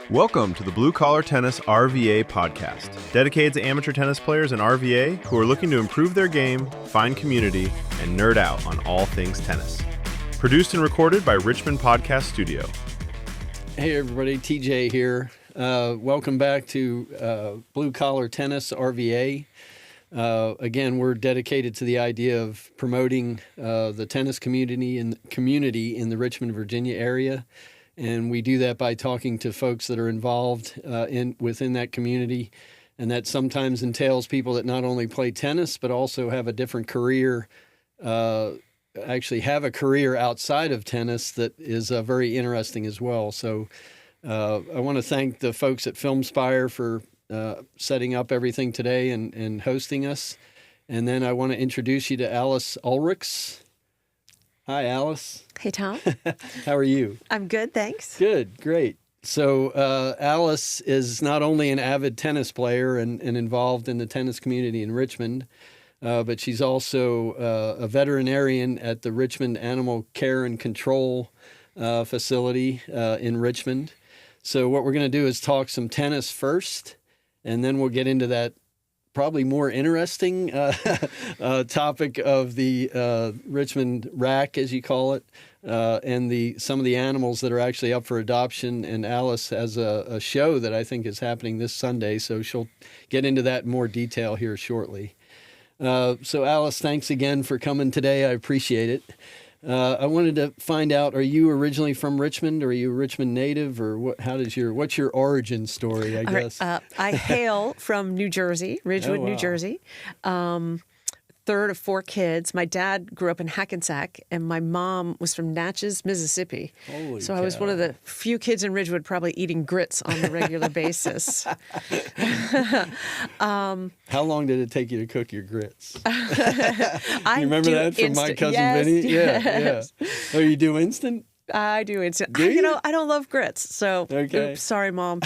Welcome to the Blue Collar Tennis RVA podcast, dedicated to amateur tennis players and RVA who are looking to improve their game, find community, and nerd out on all things tennis. Produced and recorded by Richmond Podcast Studio. Hey everybody, TJ here. Welcome back to Blue Collar Tennis RVA. Again, we're dedicated to the idea of promoting the tennis community in the Richmond, Virginia area. And we do that by talking to folks that are involved within that community. And that sometimes entails people that not only play tennis, but also have a different career, actually have a career outside of tennis that is very interesting as well. So I want to thank the folks at FilmSpire for setting up everything today and hosting us. And then I want to introduce you to Alice Ulrichs. Hi, Alice. Hey, Tom. How are you? I'm good, thanks. Good, great. So Alice is not only an avid tennis player and involved in the tennis community in Richmond, but she's also a veterinarian at the Richmond Animal Care and Control facility in Richmond. So what we're going to do is talk some tennis first, and then we'll get into that probably more interesting topic of the Richmond rack, as you call it, and some of the animals that are actually up for adoption. And Alice has a show that I think is happening this Sunday, so she'll get into that in more detail here shortly. So Alice, thanks again for coming today. I appreciate it. I wanted to find out, are you originally from Richmond? Or are you a Richmond native? Or what's your origin story, I guess? I hail from New Jersey, Ridgewood, New Jersey. Third of four kids. My dad grew up in Hackensack, and my mom was from Natchez, Mississippi. Holy so cow. I was one of the few kids in Ridgewood probably eating grits on a regular basis. How long did it take you to cook your grits? I You remember that from my cousin yes, Vinny? Yes. Yeah. Oh, you do instant? I do instant. Do you? I don't love grits, so Okay. oops, sorry, Mom.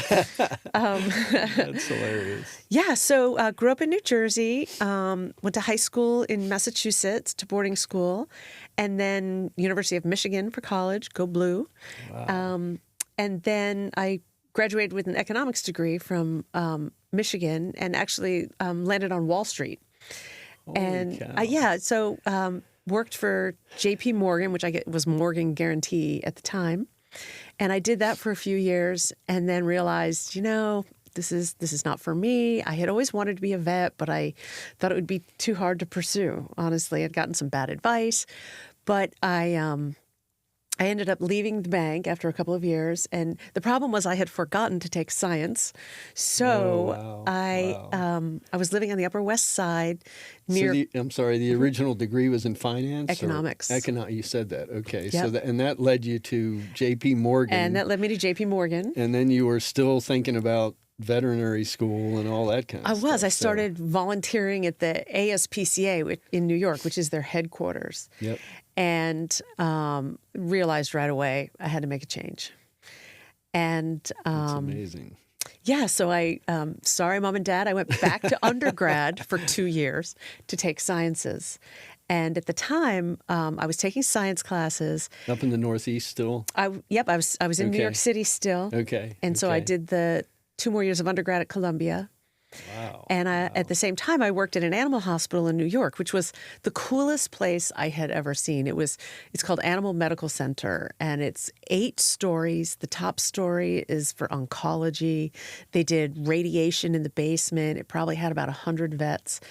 That's hilarious. Yeah, so grew up in New Jersey, went to high school in Massachusetts to boarding school, and then University of Michigan for college, go Blue. Wow. And then I graduated with an economics degree from Michigan and actually landed on Wall Street. Holy cow. So worked for J.P. Morgan, which was Morgan Guarantee at the time. And I did that for a few years and then realized, this is not for me. I had always wanted to be a vet, but I thought it would be too hard to pursue. Honestly, I'd gotten some bad advice, but I ended up leaving the bank after a couple of years, and the problem was I had forgotten to take science. So I was living on the Upper West Side near. So the original degree was in finance? Economics. You said that. Okay. Yep. So and that led you to J.P. Morgan. And that led me to J.P. Morgan. And then you were still thinking about veterinary school and all that kind of stuff. I started volunteering at the ASPCA in New York, which is their headquarters. Yep. And realized right away I had to make a change. And That's amazing. Yeah, so sorry, Mom and Dad, I went back to undergrad for 2 years to take sciences. And at the time, I was taking science classes. Up in the Northeast still? I was in New York City still. Okay. And so I did the 2 more years of undergrad at Columbia. Wow. And at the same time, I worked at an animal hospital in New York, which was the coolest place I had ever seen. It's called Animal Medical Center, and it's 8 stories. The top story is for oncology. They did radiation in the basement. It probably had about 100 vets.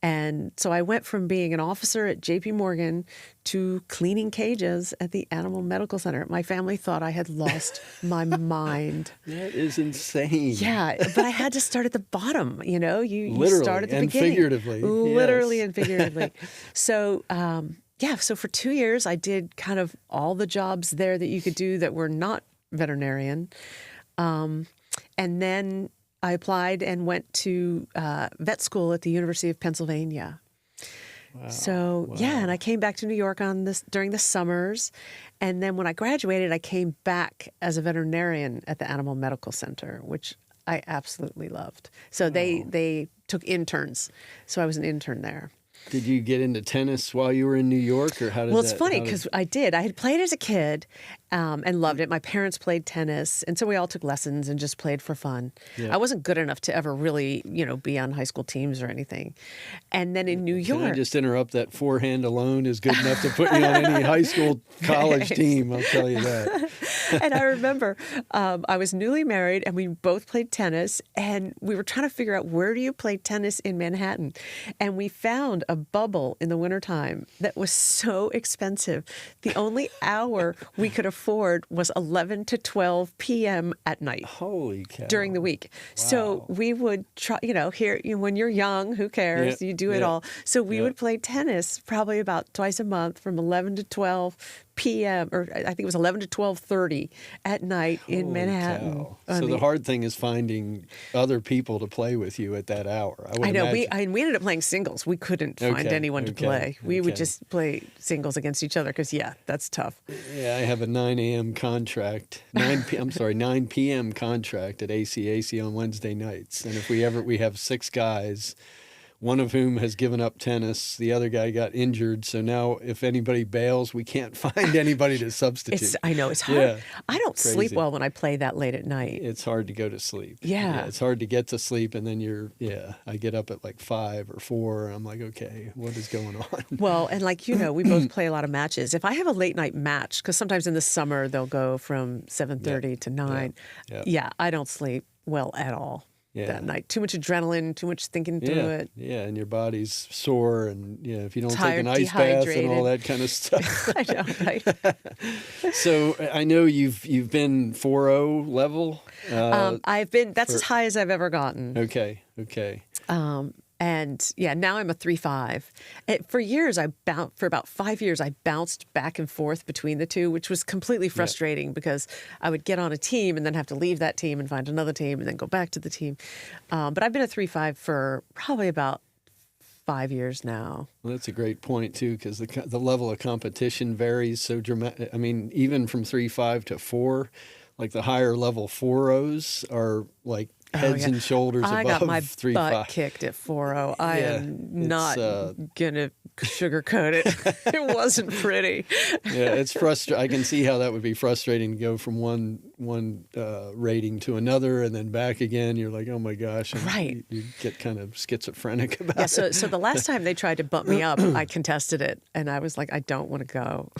And so I went from being an officer at J.P. Morgan to cleaning cages at the Animal Medical Center. My family thought I had lost my mind. That is insane. Yeah, but I had to start at the bottom, you Literally start at the and beginning. Figuratively. Literally Yes. and figuratively. So, so for 2 years, I did kind of all the jobs there that you could do that were not veterinarian. And then I applied and went to vet school at the University of Pennsylvania. Wow. So, and I came back to New York during the summers. And then when I graduated, I came back as a veterinarian at the Animal Medical Center, which I absolutely loved. So they took interns. So I was an intern there. Did you get into tennis while you were in New York, or how did that? Well, it's funny because I did. I had played as a kid, and loved it. My parents played tennis, and so we all took lessons and just played for fun. Yeah. I wasn't good enough to ever really, be on high school teams or anything. And then in New York... Can I just interrupt? That forehand alone is good enough to put you on any high school, college team, I'll tell you that. And I remember I was newly married, and we both played tennis, and we were trying to figure out, where do you play tennis in Manhattan? And we found a bubble in the wintertime that was so expensive. The only hour we could afford was 11 to 12 p.m. at night. Holy cow. During the week. Wow. So we would try, here, when you're young, who cares? Yeah, You do it yeah, all. So we yeah. would play tennis probably about twice a month from 11 to 12 p.m. or I think it was 11 to 12:30 at night in Holy Manhattan. cow. So the hard thing is finding other people to play with you at that hour. I know. Imagine. We ended up playing singles. We couldn't find Okay, anyone to okay, play. We would okay. just play singles against each other because, that's tough. Yeah, I have a 9 a.m. contract, 9 p.m. contract at ACAC on Wednesday nights. And if we have 6 guys, one of whom has given up tennis. The other guy got injured. So now if anybody bails, we can't find anybody to substitute. I know. It's hard. Yeah, I don't sleep crazy. well when I play that late at night. It's hard to go to sleep. Yeah. It's hard to get to sleep. And then I get up at like 5 or 4. And I'm like, okay, what is going on? Well, and we both play a lot of matches. If I have a late night match, because sometimes in the summer they'll go from 7:30 to 9. Yeah. I don't sleep well at all that night. Too much adrenaline, too much thinking through it. Yeah, and your body's sore, and if you don't Tired, take an ice bath and all dehydrated. that kind of stuff. I know, right? So I know you've been 4.0 level. I've been. That's as high as I've ever gotten. Okay. And now I'm a 3.5. For years, for about 5 years, I bounced back and forth between the two, which was completely frustrating because I would get on a team and then have to leave that team and find another team and then go back to the team. But I've been a 3.5 for probably about 5 years now. Well, that's a great point too, because the level of competition varies so dramatic. I mean, even from 3.5 to 4, like the higher level 4.0s are like heads and shoulders above 3.5. I got my butt kicked at 4.0. I am not gonna sugarcoat it. It wasn't pretty. Yeah, it's frustrating. I can see how that would be frustrating to go from one rating to another and then back again. You're like, oh my gosh, and right? You get kind of schizophrenic about it. So the last time they tried to bump me up, I contested it, and I was like, I don't want to go,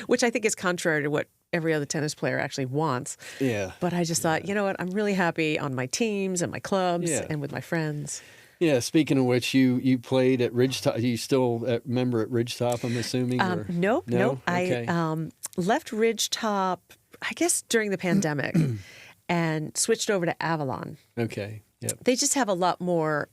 which I think is contrary to what every other tennis player actually wants. Yeah. But I just thought, you know what? I'm really happy on my teams and my clubs and with my friends. Yeah. Speaking of which, you played at Ridgetop. Are you still a member at Ridgetop, I'm assuming? Nope. Okay. I left Ridgetop, I guess, during the pandemic and switched over to Avalon. Okay. Yep. They just have a lot more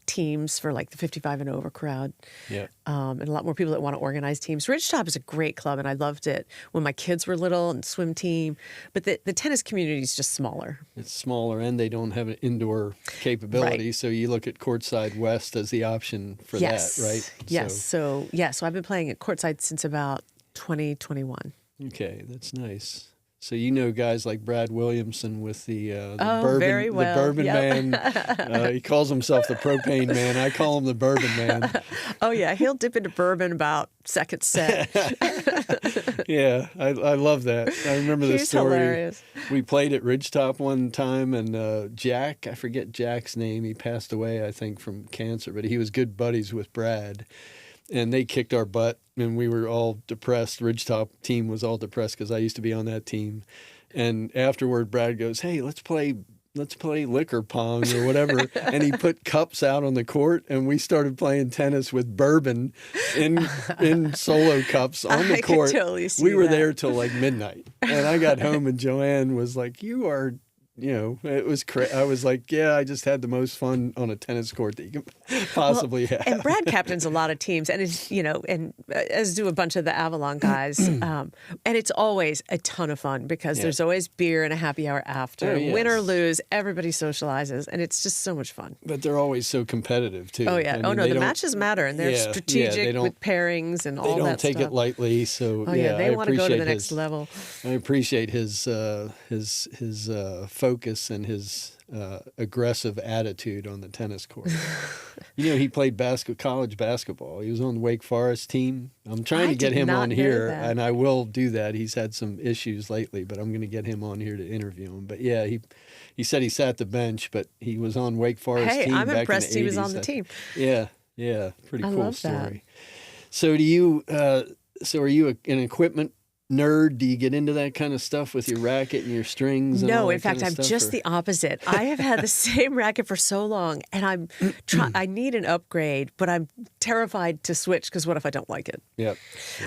teams for like the 55 and over crowd. Yeah. And a lot more people that want to organize teams. Ridgetop is a great club, and I loved it when my kids were little and swim team. But the tennis community is just smaller. It's smaller, and they don't have an indoor capability. Right. So you look at Courtside West as the option for that, right? Yes. So I've been playing at Courtside since about 2021. Okay, that's nice. So you know guys like Brad Williamson with the very well. the Bourbon Man. He calls himself the Propane Man. I call him the Bourbon Man. Oh yeah, he'll dip into bourbon about second set. Yeah, I love that. I remember this He's story. hilarious. We played at Ridgetop one time, and Jack, I forget Jack's name. He passed away, I think, from cancer, but he was good buddies with Brad. And they kicked our butt, and we were all depressed. Ridgetop team was all depressed because I used to be on that team. And afterward, Brad goes, "Hey, let's play liquor pong or whatever." And he put cups out on the court, and we started playing tennis with bourbon in solo cups on the court. I could totally see we were that. there till like midnight, and I got home, and Joanne was like, "You are." It was I was like, yeah, I just had the most fun on a tennis court that you can possibly have. And Brad captains a lot of teams, and as do a bunch of the Avalon guys. And it's always a ton of fun because there's always beer and a happy hour after. Oh, yes. Win or lose, everybody socializes, and it's just so much fun. But they're always so competitive too. Oh yeah. I mean, the matches matter, and they're strategic with pairings and all that stuff. They don't take it lightly. So they want to go to the next level. I appreciate his focus and his aggressive attitude on the tennis court. He played college basketball. He was on the Wake Forest team. I'm trying to get him on here, and I will do that. He's had some issues lately, but I'm going to get him on here to interview him. But yeah, he said he sat the bench, but he was on Wake Forest team I'm back impressed in the 80s. he was on the team. Yeah, pretty cool love story. that. So do you? So are you an equipment nerd? Do you get into that kind of stuff with your racket and your strings? And No, all in that fact, kind I'm of stuff, just the opposite. I have had the same racket for so long, and I need an upgrade, but I'm terrified to switch because what if I don't like it? Yep.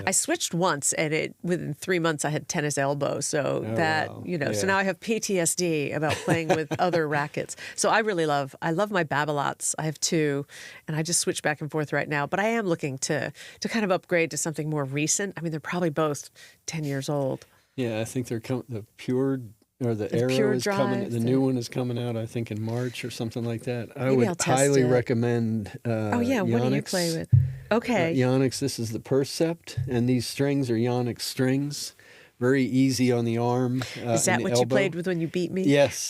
I switched once, and within 3 months I had tennis elbow, so wow. So now I have PTSD about playing with other rackets. So I love my Babolat's. I have 2, and I just switch back and forth right now. But I am looking to kind of upgrade to something more recent. I mean, they're probably both 10 years old. Yeah, I think they're the Pure or the Arrow Pure is coming. Drive, The new one is coming out, I think, in March or something like that. I Maybe would I'll test highly it. recommend. Oh yeah, what do you Yonex. play with? Okay. Yonex. This is the Percept, and these strings are Yonex strings. Very easy on the arm. Is that and the what you elbow. played with when you beat me? Yes.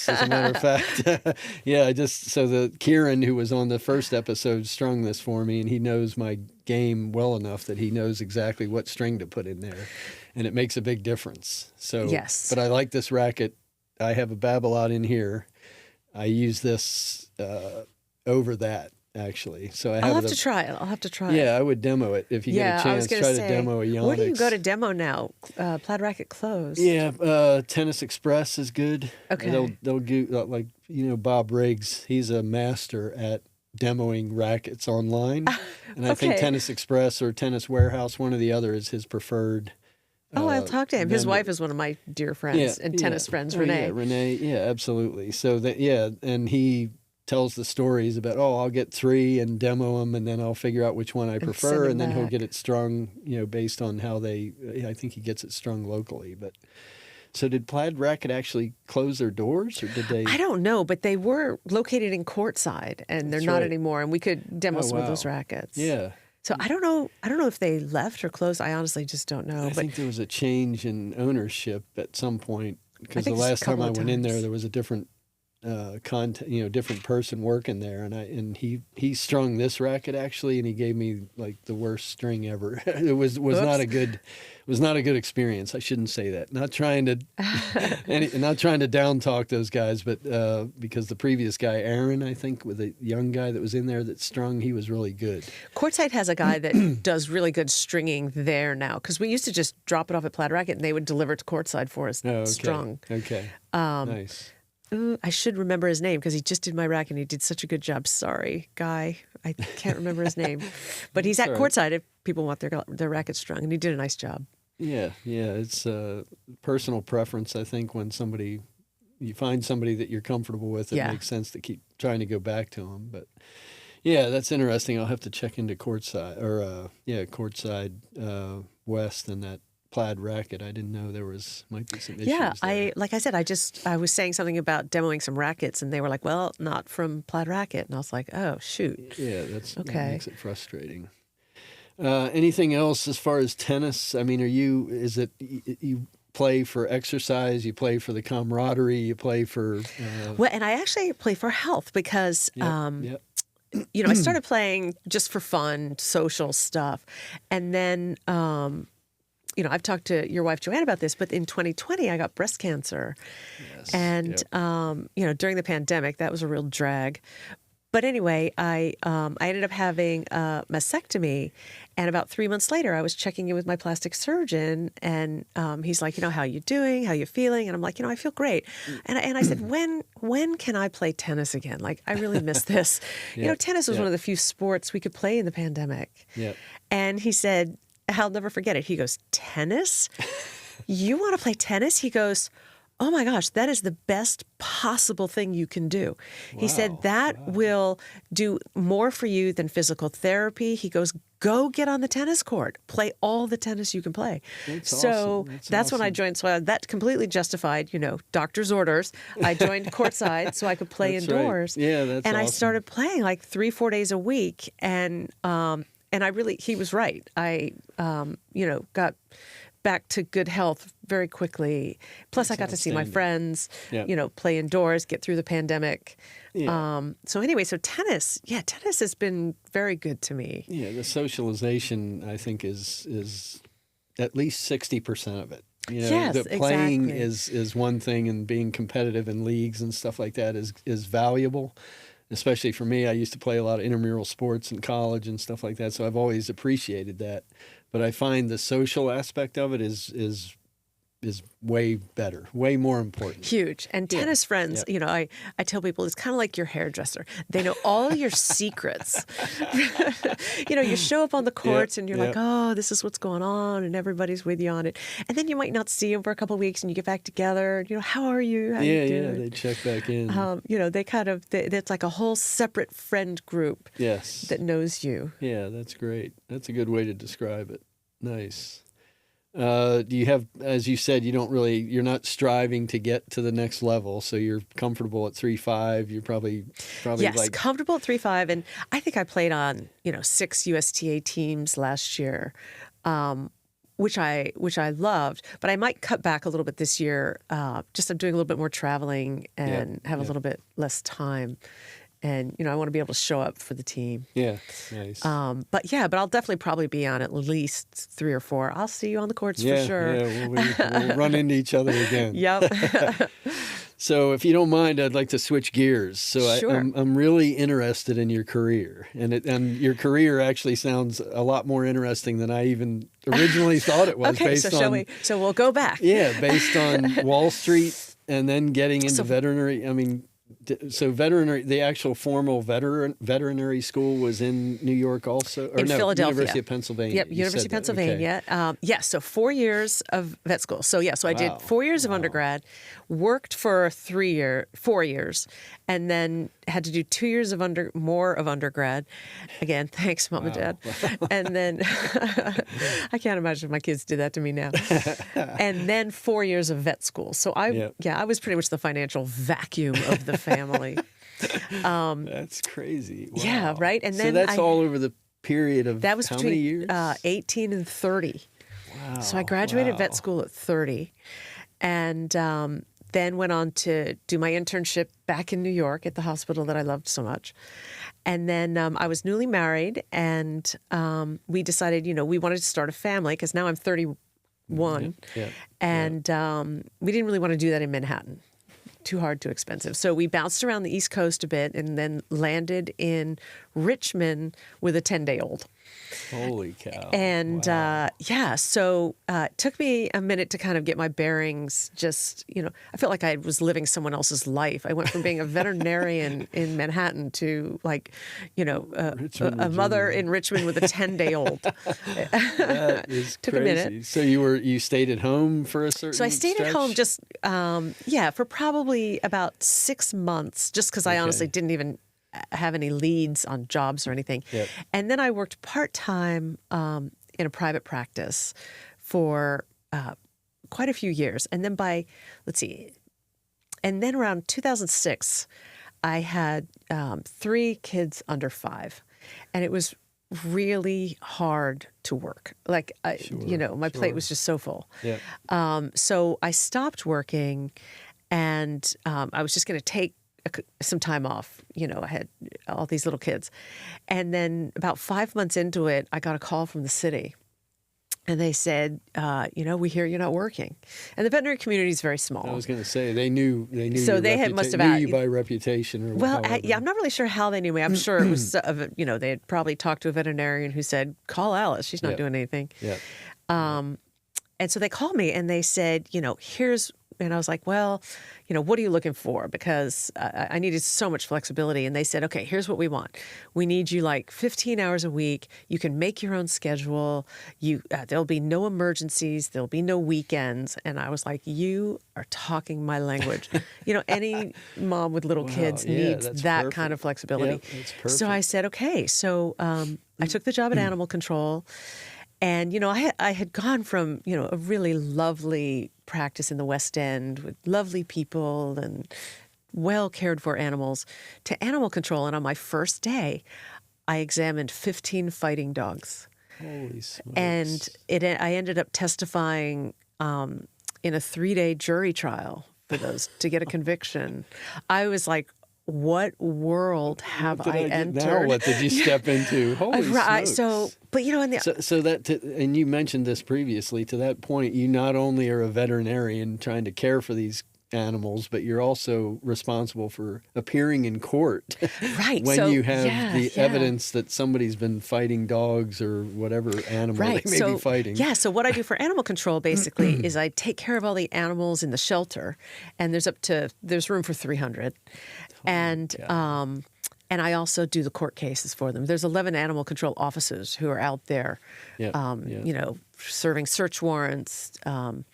As a matter of fact, yeah. So Kieran, who was on the first episode, strung this for me, and he knows my game well enough that he knows exactly what string to put in there, and it makes a big difference. So Yes. But I like this racket. I have a Babolat in here. I use this over that. Actually, so I'll have to try it. Yeah, I would demo it if you get a chance. I was gonna Try say, to demo a Yonex. where do you go to demo now? Plaid Racket closed. Yeah, Tennis Express is good. Okay. They'll do Bob Riggs. He's a master at demoing rackets online, and I think Okay. Tennis Express or Tennis Warehouse, one or the other, is his preferred. Oh, I'll talk to him. His vendor. wife is one of my dear friends and tennis friends, Oh, Renee. Yeah, Renee. Yeah, absolutely. So and he tells the stories about, I'll get 3 and demo them, and then I'll figure out which one I prefer, send 'em and then he'll back. get it strung, based on how I think he gets it strung locally. But so did Plaid Racket actually close their doors, or did they? I don't know, but they were located in Courtside, and they're That's not right. anymore. And we could demo some of wow. those rackets. Yeah. So I don't know if they left or closed. I honestly just don't know. I But think there was a change in ownership at some point, because the think last a time couple I of went in there, times. there was a different different person working there, and he strung this racket actually, and he gave me like the worst string ever. It was not a good experience. I shouldn't say that. Not trying to down talk those guys, but because the previous guy, Aaron, I think, with a young guy that was in there that strung, he was really good. Courtside has a guy that does really good stringing there now, because we used to just drop it off at Plaid Racket, and they would deliver it to Courtside for us strung. Okay. Nice. I should remember his name because he just did my racket and he did such a good job. Sorry, guy. I can't remember his name. But he's at That's all right. Courtside if people want their racket strung, and he did a nice job. Yeah. It's personal preference. I think when you find somebody that you're comfortable with, it makes sense to keep trying to go back to them. But yeah, that's interesting. I'll have to check into Courtside West and that Plaid Racket. I didn't know there might be some issues. Yeah, there. like I said, I was saying something about demoing some rackets, and they were like, "Well, not from Plaid Racket," and I was like, "Oh, shoot." Yeah, that Okay. makes it frustrating. Anything else as far as tennis? I mean, you play for exercise, you play for the camaraderie, you play for... Well, and I actually play for health because, Yep. I started playing just for fun, social stuff. And then, I've talked to your wife, Joanne, about this, but in 2020, I got breast cancer. Yes. And, during the pandemic, that was a real drag. But anyway, I ended up having a mastectomy, and about 3 months later, I was checking in with my plastic surgeon, and he's like, how you doing? How you feeling? And I'm like, I feel great. And I said, when can I play tennis again? Like, I really miss this. Tennis was one of the few sports we could play in the pandemic. Yep. And he said, I'll never forget it. He goes, tennis? You want to play tennis? He goes, oh my gosh, that is the best possible thing you can do. He said that will do more for you than physical therapy. He goes, go get on the tennis court, play all the tennis you can play. That's so awesome. that's when I joined. So that completely justified, doctor's orders. I joined Courtside so I could play That's right. indoors. Yeah, that's And I awesome. started playing like 3-4 days a week. And he was right. I, got back to good health very quickly. Plus, I got to see my friends, play indoors, get through the pandemic. Yeah. So tennis has been very good to me. Yeah, the socialization, I think, is at least 60% of it. Yes, that playing exactly. is one thing, and being competitive in leagues and stuff like that is valuable. Especially for me, I used to play a lot of intramural sports in college and stuff like that, so I've always appreciated that. But I find the social aspect of it is way better, way more important. Huge. And tennis friends, I tell people it's kind of like your hairdresser. They know all your secrets. You show up on the courts and you're like, oh, this is what's going on, and everybody's with you on it. And then you might not see them for a couple of weeks and you get back together. How are you? How you doing? They check back in. It's like a whole separate friend group that knows you. Yeah, that's great. That's a good way to describe it. Nice. Do you have, as you said, you're not striving to get to the next level, so you're comfortable at 3.5. You're probably yes, comfortable at 3.5, and I think I played on 6 USTA teams last year, which I loved. But I might cut back a little bit this year. Just I'm doing a little bit more traveling and have a little bit less time. And, I want to be able to show up for the team. Yeah, nice. But I'll definitely probably be on at least 3 or 4. I'll see you on the courts for sure. Yeah, we'll run into each other again. Yep. So if you don't mind, I'd like to switch gears. So sure. I'm really interested in your career. And your career actually sounds a lot more interesting than I even originally thought it was. Okay, so we'll go back. Yeah, based on Wall Street and then getting into veterinary. I mean... So the actual formal veterinary school was in New York also? Or in Philadelphia. University of Pennsylvania. Yep, University of Pennsylvania. Okay. So 4 years of vet school. So I did 4 years of undergrad, worked for 4 years, and then had to do 2 years of more of undergrad. Again, thanks, Mom and Dad. And then I can't imagine if my kids did that to me now. And then 4 years of vet school. So I was pretty much the financial vacuum of the family. That's crazy. Wow. Yeah, right. And then that's all over the period of that was how between many years? 18 and 30. Wow. So I graduated vet school at 30, and then went on to do my internship back in New York at the hospital that I loved so much. And then I was newly married, and we decided, we wanted to start a family because now I'm 31, and we didn't really want to do that in Manhattan. Too hard, too expensive. So we bounced around the East Coast a bit and then landed in Richmond with a 10-day-old. Holy cow. And so it took me a minute to kind of get my bearings. Just, I felt like I was living someone else's life. I went from being a veterinarian in Manhattan to a mother in Richmond with a 10-day-old. That is took crazy. a minute. So you stayed at home for a certain So I stayed stretch? at home just, for probably about 6 months, just because I honestly didn't even have any leads on jobs or anything. Yep. And then I worked part-time in a private practice for quite a few years. And then around 2006, I had 3 kids under 5. And it was really hard to work. Like, my plate was just so full. Yep. So I stopped working, and I was just going to take some time off. I had all these little kids. And then about 5 months into it, I got a call from the city. And they said, we hear you're not working. And the veterinary community is very small. I was going to say, they knew so they must have knew you by reputation. Or well, I'm not really sure how they knew me. I'm sure it was, they had probably talked to a veterinarian who said, call Alice. She's not doing anything. Yeah. And so they called me and they said, and I was like, well, what are you looking for? Because I needed so much flexibility. And they said, okay, here's what we want. We need you like 15 hours a week. You can make your own schedule. There'll be no emergencies. There'll be no weekends. And I was like, you are talking my language. Any mom with little kids needs that kind of flexibility. Yeah, that's perfect. So I said, okay. So I took the job at Animal Control. And, I had gone from, a really lovely practice in the West End with lovely people and well cared for animals to Animal Control. And on my first day, I examined 15 fighting dogs. Holy smokes. And I ended up testifying in a 3-day jury trial for those to get a conviction. I was like, what world have I entered? Now, what did you step into? Holy smokes. So, but and you mentioned this previously, to that point, you not only are a veterinarian trying to care for these animals, but you're also responsible for appearing in court when you have the evidence that somebody's been fighting dogs or whatever animal they may be fighting. Yeah, so what I do for animal control basically is I take care of all the animals in the shelter, and there's room for 300. And I also do the court cases for them. There's 11 animal control officers who are out there, serving search warrants, and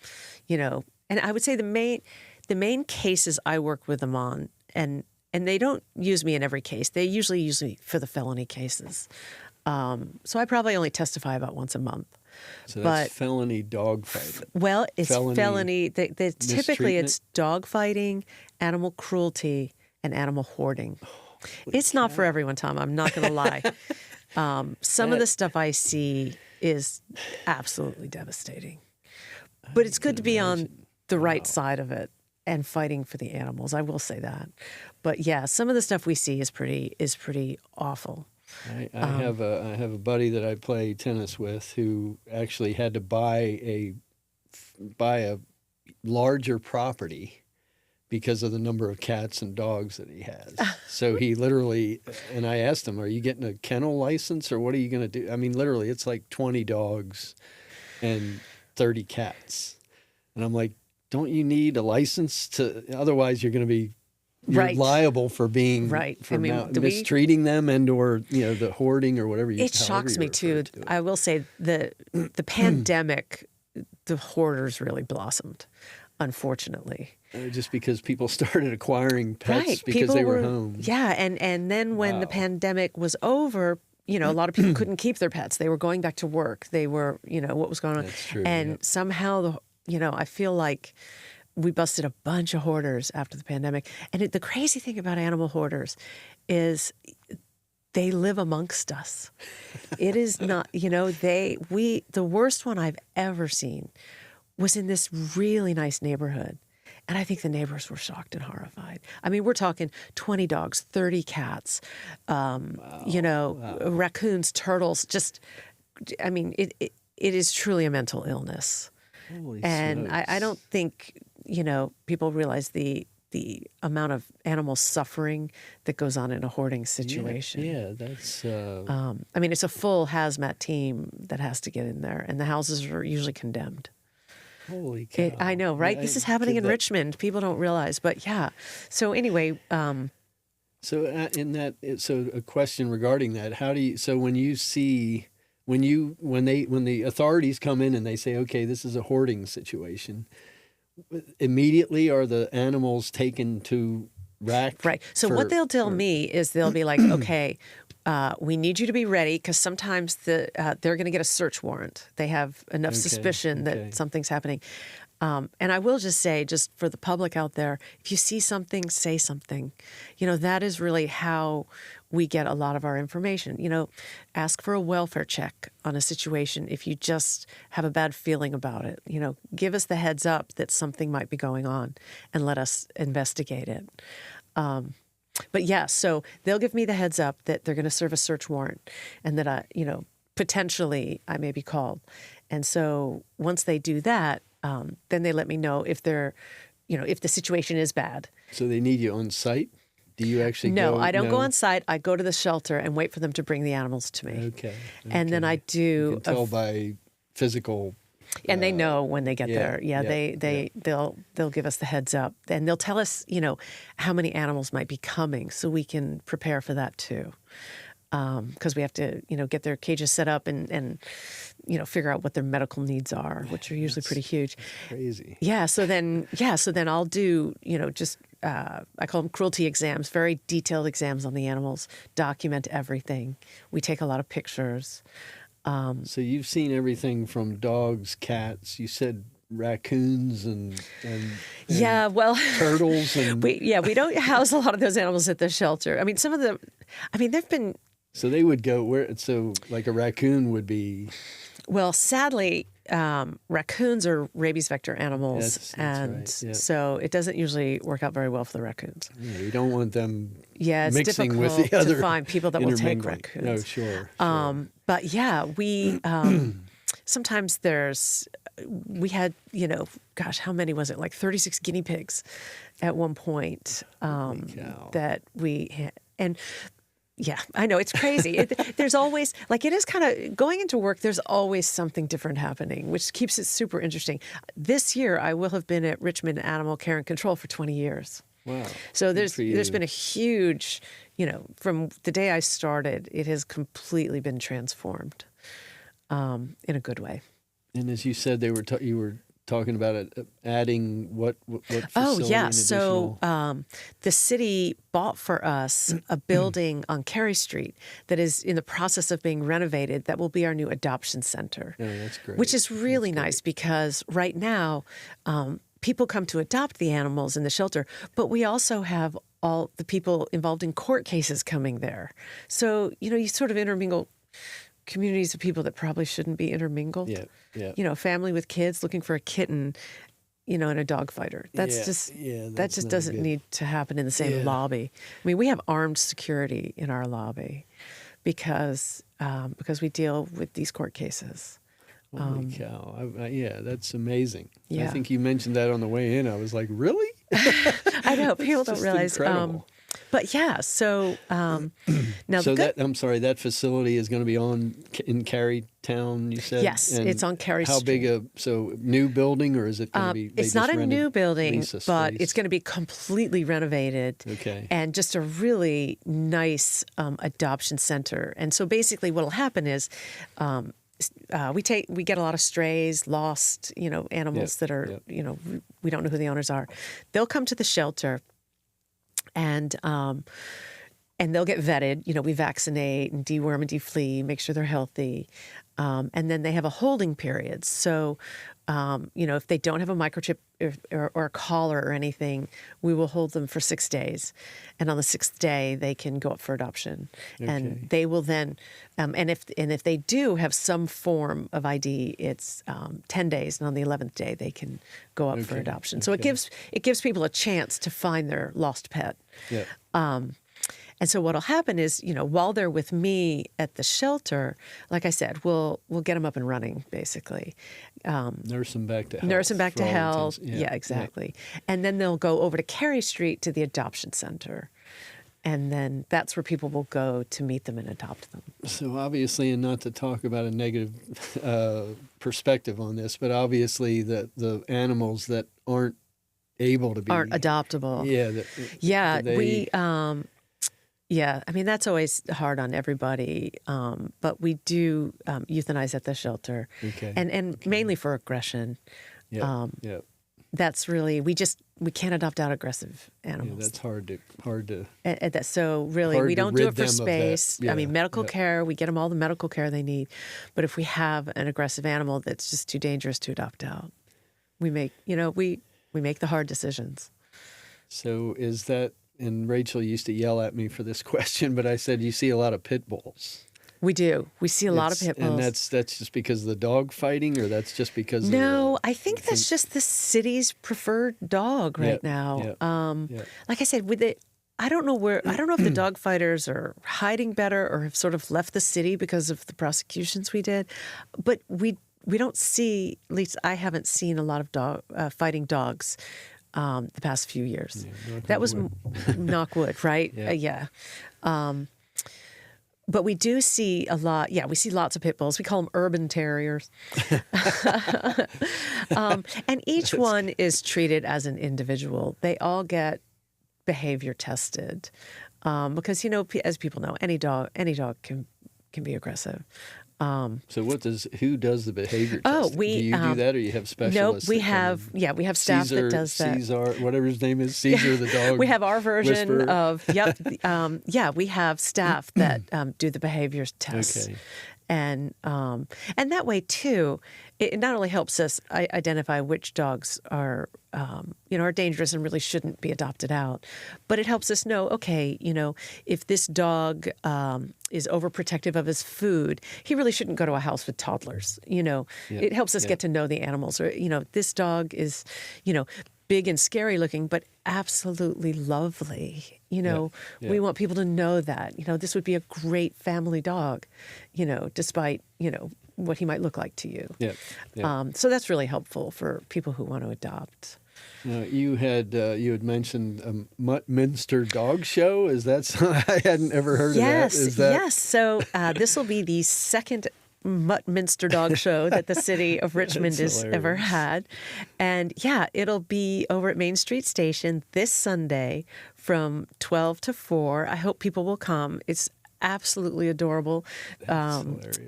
I would say the main cases I work with them on, and they don't use me in every case. They usually use me for the felony cases. So I probably only testify about once a month. So that's felony dog fighting. Well, it's felony. Typically, it's dog fighting, animal cruelty, and animal hoarding. It's not for everyone, Tom. I'm not going to lie. Some of the stuff I see is absolutely devastating. But it's good to be on the right side of it and fighting for the animals. I will say that. But yeah, some of the stuff we see is pretty awful. I have a buddy that I play tennis with who actually had to buy a larger property because of the number of cats and dogs that he has. So he literally, and I asked him, are you getting a kennel license or what are you going to do? I mean, literally, it's like 20 dogs and 30 cats. And I'm like, don't you need a license otherwise you're going to be liable for being mistreating them and or the hoarding or whatever you. It shocks me too. I will say the pandemic, the hoarders really blossomed, unfortunately. Just because people started acquiring pets because they were home. Yeah, and then when the pandemic was over, a lot of people couldn't keep their pets. They were going back to work. They were, what was going on. That's true. And somehow, I feel like we busted a bunch of hoarders after the pandemic. And the crazy thing about animal hoarders is they live amongst us. It is not, the worst one I've ever seen was in this really nice neighborhood. And I think the neighbors were shocked and horrified. I mean, we're talking 20 dogs, 30 cats, raccoons, turtles. It is truly a mental illness. Holy and smokes. I don't think, people realize the amount of animal suffering that goes on in a hoarding situation. Yeah, that's... it's a full hazmat team that has to get in there, and the houses are usually condemned. Holy cow. I know, right? This is happening in Richmond. People don't realize, but yeah. So anyway, so a question regarding that: when the authorities come in and they say, okay, this is a hoarding situation, immediately are the animals taken to rack? Right. So what they'll tell me is they'll be like, okay, we need you to be ready because sometimes they're going to get a search warrant. They have enough suspicion that something's happening. And I will just say, just for the public out there, if you see something, say something. That is really how we get a lot of our information. Ask for a welfare check on a situation if you just have a bad feeling about it. Give us the heads up that something might be going on and let us investigate it. But yeah, so they'll give me the heads up that they're going to serve a search warrant and that potentially I may be called. And so once they do that, then they let me know if if the situation is bad. So they need you on site? Do you actually go? No, I don't go on site. I go to the shelter and wait for them to bring the animals to me. Okay. And then I do. You can tell by physical. And they know when they get there. They'll give us the heads up, and they'll tell us, how many animals might be coming, so we can prepare for that too. Because we have to, get their cages set up and figure out what their medical needs are, which are usually pretty huge. Crazy. Yeah. So then I'll do, I call them cruelty exams, very detailed exams on the animals, document everything. We take a lot of pictures. So you've seen everything from dogs, cats, you said raccoons and turtles and we don't house a lot of those animals at the shelter. There've been So they would go where? So like a raccoon would be. Well, sadly, raccoons are rabies vector animals, That's and right, yeah. so it doesn't usually work out very well for the raccoons. Yeah, you don't want them. Yeah, it's mixing difficult with the other to find people that will take intermingling. raccoons. No, sure. But yeah, we sometimes we had, gosh, how many was it? Like 36 guinea pigs at one point cow. that we had. And yeah, I know, it's crazy. There's always, like, it is kind of going into work, there's always something different happening, which keeps it super interesting. This year, I will have been at Richmond Animal Care and Control for 20 years. Wow. So Good for you. there's been a huge, from the day I started, it has completely been transformed in a good way. And as you said, you were talking about it, adding what facility? Oh, yeah. and So additional- the city bought for us a building on Carey Street that is in the process of being renovated that will be our new adoption center. Oh, that's great. Which is really nice because right now people come to adopt the animals in the shelter, but we also have all the people involved in court cases coming there. So, you sort of intermingle communities of people that probably shouldn't be intermingled. Yeah. Family with kids looking for a kitten, and a dog fighter. That's that that's just not doesn't good. need to happen in the same lobby. I mean, we have armed security in our lobby because we deal with these court cases. Holy cow. Yeah, that's amazing. Yeah. I think you mentioned that on the way in. I was like, really? I know people don't just realize. incredible. But yeah, so now So the that facility is going to be in Carytown, you said? Yes, And it's on Carey How Street. big new building, or is it going to be? they it's not just a rented- new building, lease a but space? it's going to be completely renovated. Okay. And just a really nice adoption center. And so basically what will happen is we get a lot of strays, lost, animals that are, we don't know who the owners are. They'll come to the shelter and they'll get vetted. We vaccinate and deworm and deflea, make sure they're healthy. And then they have a holding period. So, if they don't have a microchip or a collar or anything, we will hold them for 6 days. And on the 6th day, they can go up for adoption. Okay. And they will then, and if they do have some form of ID, it's 10 days. And on the 11th day, they can go up for Okay. adoption. So Okay. it gives people a chance to find their lost pet. Yeah. And so what'll happen is, while they're with me at the shelter, like I said, we'll get them up and running, basically. Nurse them back to health. Nurse them back to for all health. intents- Yeah, exactly. And then they'll go over to Carey Street to the adoption center. And then that's where people will go to meet them and adopt them. So obviously, and not to talk about a negative perspective on this, but obviously the animals that aren't able to be Aren't adoptable. Yeah. Yeah, they- yeah, I mean, that's always hard on everybody, but we do euthanize at the shelter, Okay. and mainly for aggression. Yeah. Yeah. That's really, we can't adopt out aggressive Yeah, animals. that's hard to. So really, hard we to don't do rid it for them of that. space. I mean, Yeah, medical yeah. care, we get them all the medical care they need. But if we have an aggressive animal that's just too dangerous to adopt out, we make the hard decisions. So is that? And Rachel used to yell at me for this question, but I said, you see a lot of pit bulls. We do. We see a lot of pit bulls. And that's just because of the dog fighting, or that's just because No, of I think that's just the city's preferred dog right now. yeah. Like I said, I don't know if the dog fighters are hiding better or have sort of left the city because of the prosecutions we did. But we don't see, at least I haven't seen a lot of fighting dogs the past few years. Yeah, knock That on was wood. knock wood, right? Yeah. But we do see a lot. Yeah, we see lots of pit bulls. We call them urban terriers. And each one is treated as an individual. They all get behavior tested because, as people know, any dog can be aggressive. So who does the behavior Oh, testing? we, do you do that, or you have specialists? No, we that come in? have staff Caesar, that does that. Caesar, whatever his name is, Caesar the dog. We have our version whisperer. of we have staff that do the behavior tests. Okay. And that way too, it not only helps us identify which dogs are are dangerous and really shouldn't be adopted out, but it helps us know, okay, if this dog is overprotective of his food, he really shouldn't go to a house with toddlers. It helps us get to know the animals. Or this dog is big and scary looking, but absolutely lovely. We want people to know that, this would be a great family dog, despite, what he might look like to you. So that's really helpful for people who want to adopt. You had mentioned a Muttminster dog show. Is that something? I hadn't ever heard of that. Yes. So this will be the second Muttminster dog show that the City of Richmond has ever had. And it'll be over at Main Street Station this Sunday from 12 to 4. I hope people will come. It's absolutely adorable.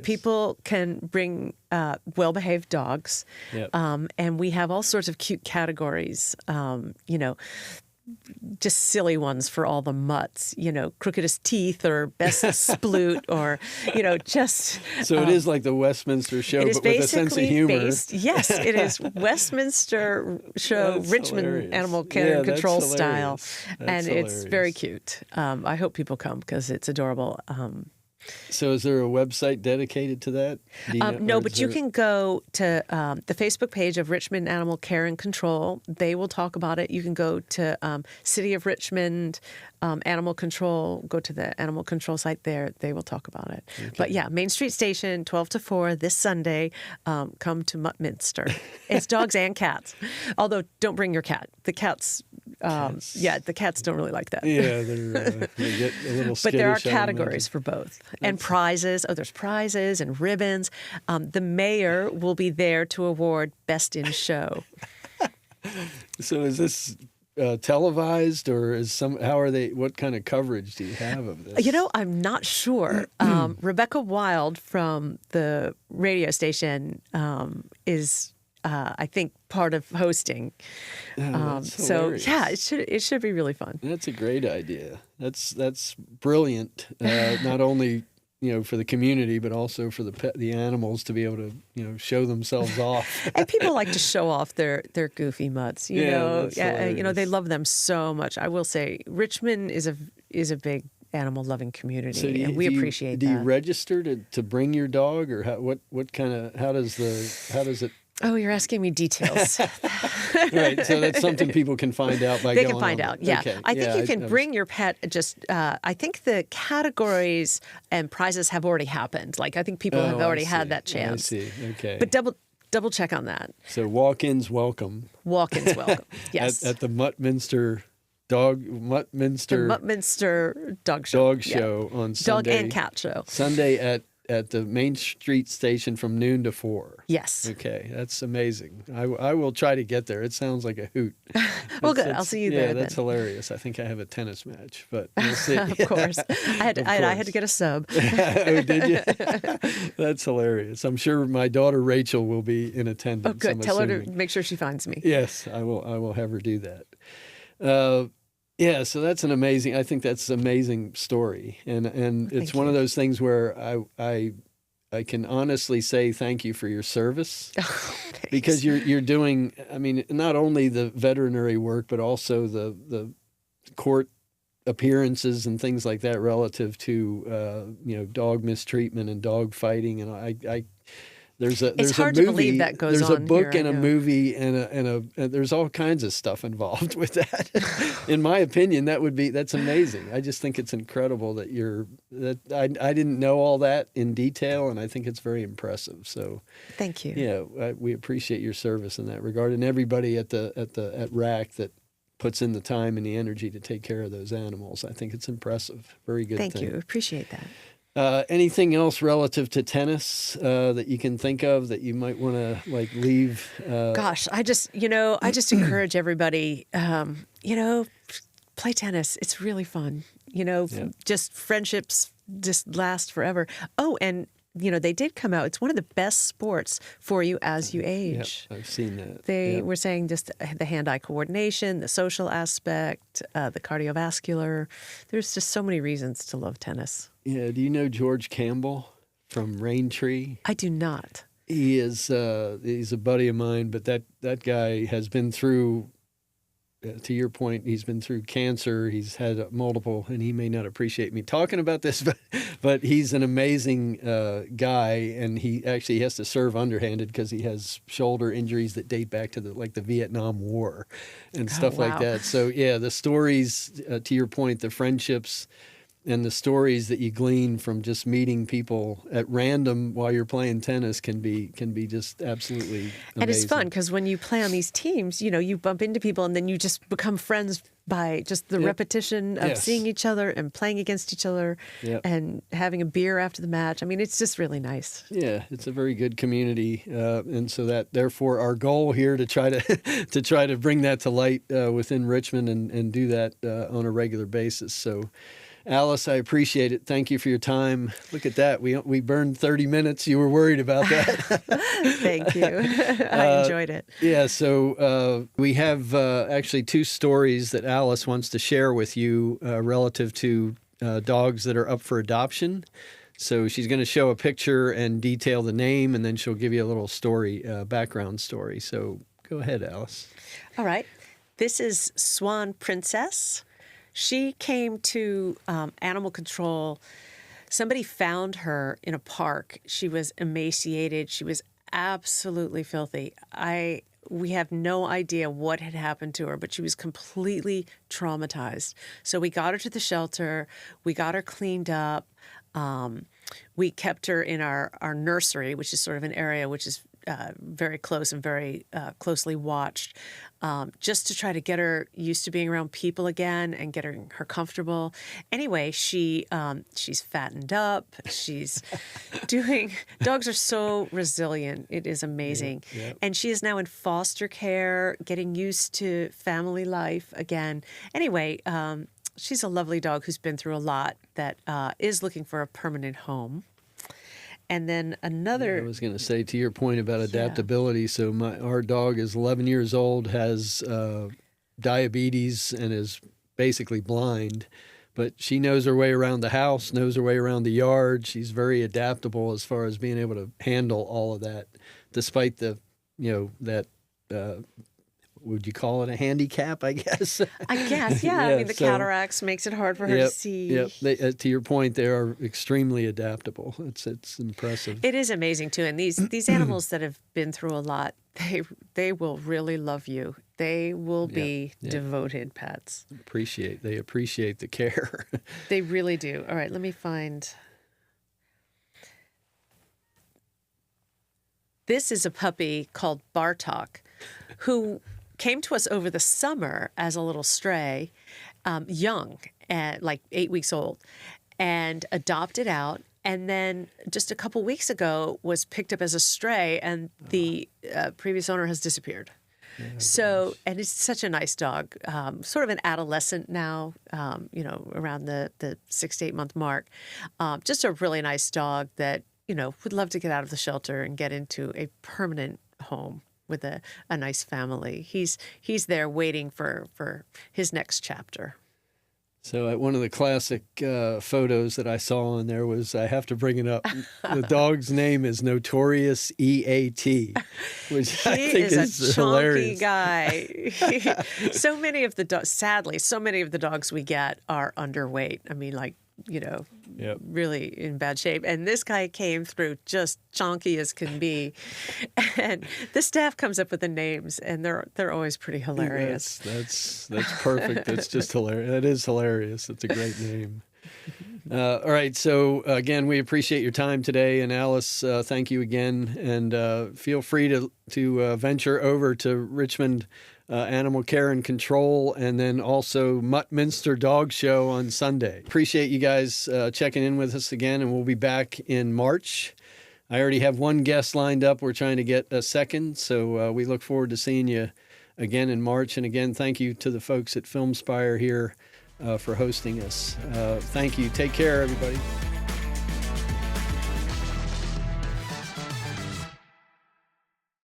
People can bring well-behaved dogs. And we have all sorts of cute categories, just silly ones for all the mutts, crookedest teeth or best sploot or, just... So it is like the Westminster show, but with a sense of humor. Yes, it is Westminster show, That's Richmond hilarious. Animal Care and Control that's style. That's and it's very cute. I hope people come because it's adorable. So is there a website dedicated to that? No, but you can go to the Facebook page of Richmond Animal Care and Control. They will talk about it. You can go to City of Richmond Animal Control. Go to the animal control site there. They will talk about it. Okay. But Main Street Station, 12 to 4 this Sunday. Come to Muttminster. It's dogs and cats. Although don't bring your cat. The cats... the cats don't really like that. Yeah, they get a little skittish. But there are categories for both. And prizes. Oh, there's prizes and ribbons. The mayor will be there to award Best in Show. So is this televised or what kind of coverage do you have of this? I'm not sure. Rebecca Wild from the radio station is... I think part of hosting. So it should be really fun. That's a great idea. That's brilliant. Not only for the community, but also for the animals to be able to show themselves off. And people like to show off their goofy mutts. They love them so much. I will say Richmond is a big animal loving community, and we appreciate that. Do you register to bring your dog, or how does it? Oh, you're asking me details. Right, so that's something people can find out by They going can find on. out, yeah. Okay. I think you can bring your pet I think the categories and prizes have already happened. Like, I think people have already had that chance. I see, okay. But double check on that. So walk-ins welcome. Walk-ins welcome, yes. At the Muttminster Dog Show. Dog Show on Sunday. Dog and cat show. Sunday at the Main Street Station from noon to 4. Yes. Okay, that's amazing. I will try to get there. It sounds like a hoot. Well, good. I'll see you there. Yeah, that's hilarious. I think I have a tennis match, but we'll see. Of course. I had to get a sub. Oh, did you? That's hilarious. I'm sure my daughter Rachel will be in attendance. Oh, good. I'm Tell her assuming. to make sure she finds me. Yes, I will have her do that. Yeah, so that's I think that's an amazing story, and it's one of those things where I can honestly say thank you for your service, because you're doing, not only the veterinary work, but also the court appearances and things like that relative to dog mistreatment and dog fighting, and It's hard to believe that goes on. There's a book here, and a movie and there's all kinds of stuff involved with that. In my opinion, that's amazing. I just think it's incredible that I didn't know all that in detail, and I think it's very impressive. So, thank you. Yeah, we appreciate your service in that regard, and everybody at RAC that puts in the time and the energy to take care of those animals. I think it's impressive. Very good. Thank you. Appreciate that. Anything else relative to tennis that you can think of that you might want to leave? Gosh, I just encourage everybody, play tennis. It's really fun. Just friendships just last forever. Oh, and they did come out. It's one of the best sports for you as you age. Yep, I've seen that. They were saying just the hand-eye coordination, the social aspect, the cardiovascular. There's just so many reasons to love tennis. Yeah. Do you know George Campbell from Raintree? I do not. He is he's a buddy of mine, but that guy has been through, to your point, he's been through cancer. He's had multiple, and he may not appreciate me talking about this, but he's an amazing guy, and he actually has to serve underhanded because he has shoulder injuries that date back to the Vietnam War and stuff like that. So yeah, the stories, to your point, the friendships and the stories that you glean from just meeting people at random while you're playing tennis can be just absolutely amazing. And it's fun because when you play on these teams, you bump into people and then you just become friends by just the repetition of seeing each other and playing against each other and having a beer after the match. I mean, it's just really nice. Yeah, it's a very good community, and so that therefore our goal here to try to bring that to light within Richmond and do that on a regular basis. So, Alice, I appreciate it. Thank you for your time. Look at that. We burned 30 minutes. You were worried about that. Thank you. I enjoyed it. Yeah, so we have actually 2 stories that Alice wants to share with you relative to dogs that are up for adoption. So she's going to show a picture and detail the name, and then she'll give you a little story, background story. So go ahead, Alice. All right. This is Swan Princess. She came to animal control. Somebody found her in a park. She was emaciated. She was absolutely filthy. We have no idea what had happened to her, but she was completely traumatized. So we got her to the shelter. We got her cleaned up. We kept her in our nursery, which is sort of an area which is very close and very closely watched, just to try to get her used to being around people again and get her comfortable. Anyway, she's fattened up. She's dogs are so resilient. It is amazing. Yeah. And she is now in foster care, getting used to family life again. Anyway, she's a lovely dog who's been through a lot that is looking for a permanent home. And then another... I was going to say, to your point about adaptability, so our dog is 11 years old, has diabetes, and is basically blind. But she knows her way around the house, knows her way around the yard. She's very adaptable as far as being able to handle all of that, despite the, that... would you call it a handicap, I guess? I guess, yeah. I mean, the cataracts makes it hard for her to see. Yep. To your point, they are extremely adaptable. It's impressive. It is amazing, too. And these animals that have been through a lot, they will really love you. They will be devoted pets. They appreciate the care. They really do. All right, let me find... This is a puppy called Bartok, who came to us over the summer as a little stray, young, like 8 weeks old, and adopted out. And then just a couple weeks ago was picked up as a stray, and the previous owner has disappeared. So, and it's such a nice dog, sort of an adolescent now, around the 6 to 8 month mark. Just a really nice dog that, would love to get out of the shelter and get into a permanent home with a nice family. He's there waiting for his next chapter. So one of the classic photos that I saw on there was, I have to bring it up, the dog's name is Notorious EAT, which I think is hilarious. He is a chunky guy. So many of the dogs we get are underweight. I mean, really in bad shape. And this guy came through just chonky as can be. And the staff comes up with the names, and they're always pretty hilarious. That's perfect. That's just hilarious. That is hilarious. It's a great name. All right. So again, we appreciate your time today. And Alice, thank you again. And feel free to venture over to Richmond Animal Care and Control, and then also Mutt Minster Dog Show on Sunday. Appreciate you guys checking in with us again, and we'll be back in March. I already have one guest lined up. We're trying to get a second, so we look forward to seeing you again in March. And again, thank you to the folks at FilmSpire here for hosting us. Thank you. Take care, everybody.